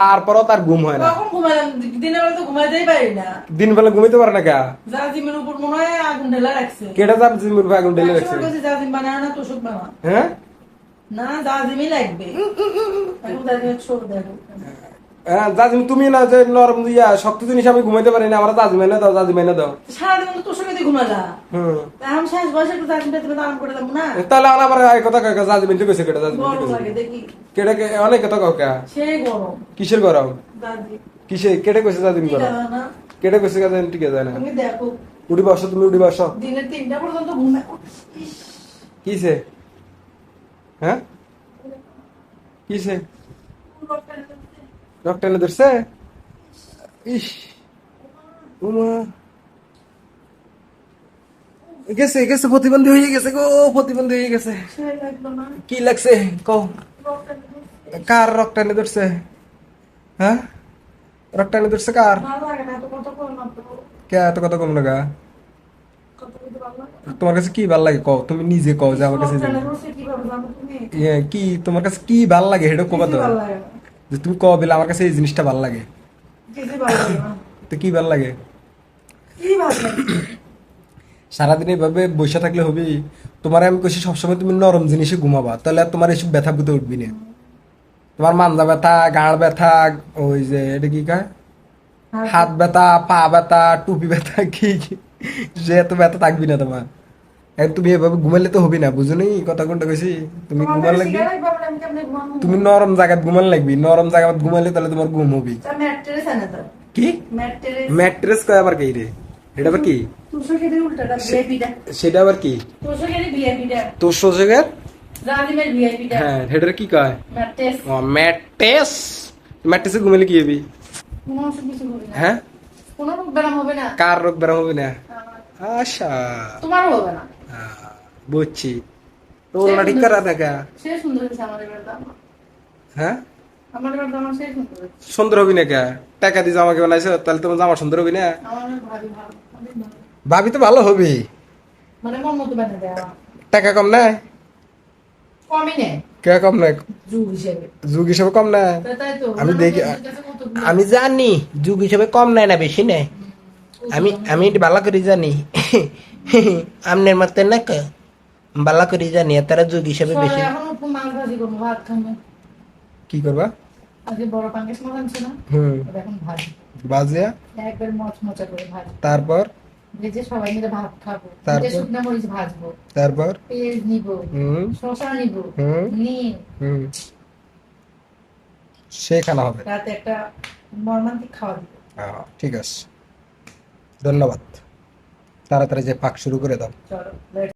তারপরও তার ঘুম হয় না। কখন ঘুমালাম? দিনের বেলা তো ঘুমাইতেই পারি না। দিন বেলা ঘুমাইতে পারে না কা? জাজিমের উপর মনে হয় আগুন ঢেলা রাখছে। কেটা যাবে জিমের ভাই আগুন ঢেলে রাখছে? একসময় কইছে জাজিম বানায় না, তোষক বানা। হ্যাঁ না, জাজিমই লাগবে। এখন জাজিমের ছোট দেখো। হ্যাঁ জাজিম তুমি না যে নরম দিয়া শক্ত জিনিস আমি ঘুমাইতে পারি না, আমার জাজিম এনে দাও, জাজিম এনে দাও। সারাদিন তো তোষকে দিয়ে ঘুমালা। হুম এখন শেষ বয়সে একটু জাজিমটা তুমি আরাম করে দেবো না? তাহলে আমার এই কথা কাকা জাজিম এনে কইছে কেটা জাজিম এনে গরম কইছে লাগে দেখি। কেটা কে অনেক কথা কাকা সেই গরম। কিসের গরম? জাজিম। কিসে কেটে কইছে জাজিম ঠিক গরম? আছে না? কেটে কইছে জাজিম ঠিক আছে না? তুমি দেখো। উড়ি বসো, তুমি উড়ি বসো। দিনের 3টা পর্যন্ত ঘুমায়। ইস, কিসে? হ্যাঁ কিসে? রক্ত এনে ধরছে? ইস উমা গেছে গেছে, প্রতিবন্ধী হয়ে গেছে গো, প্রতিবন্ধী হয়ে গেছে। সেই লাগলো না? কি লাগছে কও? রক্তটা ঢুকছে। কার রক্ত এনে ধরছে? হ্যাঁ রক্ত এনে ধরছে কার? ভালো লাগে না, এত কথা কও না তো। কে এত কথা কম লাগা? কথা বলতে ভালো লাগে না। তোমার কাছে কি ভাল লাগে কও, তুমি নিজে কও যে আমার কাছে রক্তটা ঢুকছে কিভাবে জানো তুমি? কি তোমার কাছে কি ভাল লাগে সেটা কবা তো, কিছুই ভালো লাগে না। যে তুমি কও বিলে আমার কাছে এই জিনিসটা ভাল লাগে। কিছুই ভালো লাগে না। তো কি ভাল লাগে? কি ভালো লাগে? সারাদিন এইভাবে বসে থাকলে হবে? তোমার আমি কইছি সবসময় তুমি নরম জিনিসে ঘুমাবা, তাহলে আর তোমার এইসব ব্যথা বুঝতে উঠবি না। তোমার মান্দা ব্যথা, গাঁড় ব্যথা, ওই যে এটা কি কয়, হাত ব্যথা, পা ব্যথা, টুপি ব্যথা, কি কি যে এত ব্যথা থাকবি না তোমার। এখন তুমি এভাবে ঘুমাইলে তো হবি না, বুঝো নি কথা কোনটা কইছি? তুমি তোমার ঘুমান কাছে লাগবি, সিগারেট পাবে না, আমি কেমনে ঘুমাবো? তুমি নরম জায়গায় ঘুমান লাগবি, নরম জায়গায় ঘুমাইলে তাহলে তোমার ঘুম হবি। তা ম্যাট্রেস এনে দাও। কি ম্যাট্রেস। ম্যাট্রেস কয় আবার কি রে? এটা আবার কি? তুষকের উল্টাটা ভিআইপিটা। সেটা আবার কি? তুষকের ভিআইপিটা। তোর সোজেগার? জাজিমের ভিআইপিটা। হ্যাঁ হেটার কি কয়? ম্যাট্রেস। ও ম্যাট্রেস। ম্যাট্রেসে ঘুমাইলে কি হবি? কোনো অসুখ কিছু হবে না। হ্যাঁ কোনো রোগ ব্যায়াম হবে না। কার রোগ বেরো হবে না? আমার- আচ্ছা তোমারও হবে না। বুঝছি। তো ওলা ঠিক করা দেখা। সে সুন্দর হয়েছে আমার এবার দাম। হ্যাঁ আমার এবার দাম সেই সুন্দর হয়েছে। সুন্দর হবি না কে? টাকা দিয়ে জামাকে বানাইছো তাহলে তোমার জামা সুন্দর হবি না? আমার ভাবি ভালো, অনেক ভালো। ভাবি তো ভালো হবি, মানে মন মতো বানিয়ে দেয় আমার। টাকা কম না? কমই নেই কে কম না? যুগ হিসেবে। যুগ হিসেবে কম না? তাই তো আমি ওনার দেখি, মধ্যে কাছে কতগুলো- আমি জানি যুগ হিসেবে কম নেয় না, বেশি নেয়। আমি আমি এটা ভালো করে জানি। আমনের মতে না কে ভালো করে জানি, তারা যুগ হিসেবে সবাই বেশি। এখন উপর মাছ ভাজি করবো, ভাত খাবো। কি করবা? আজকে বড় পাঙ্গাস মাছ আনছে না, হুম ওটা এখন ভাজি। বাজিয়া একবার মচমচা করে ভাজি। তারপর ভেজে সবাই মিলে ভাত খাবো। তারপর? ভেজে শুকনো মরিচ ভাজবো, তারপর পেঁয়াজ নিব, হুম শসা নিব, হুম নিয়ে হুম সে খানা হবে। রাতে একটা মর্মান্তিক খাওয়া দিব। ঠিক আছে, ধন্যবাদ। তাড়াতাড়ি যে পাক শুরু করে দাও। চলো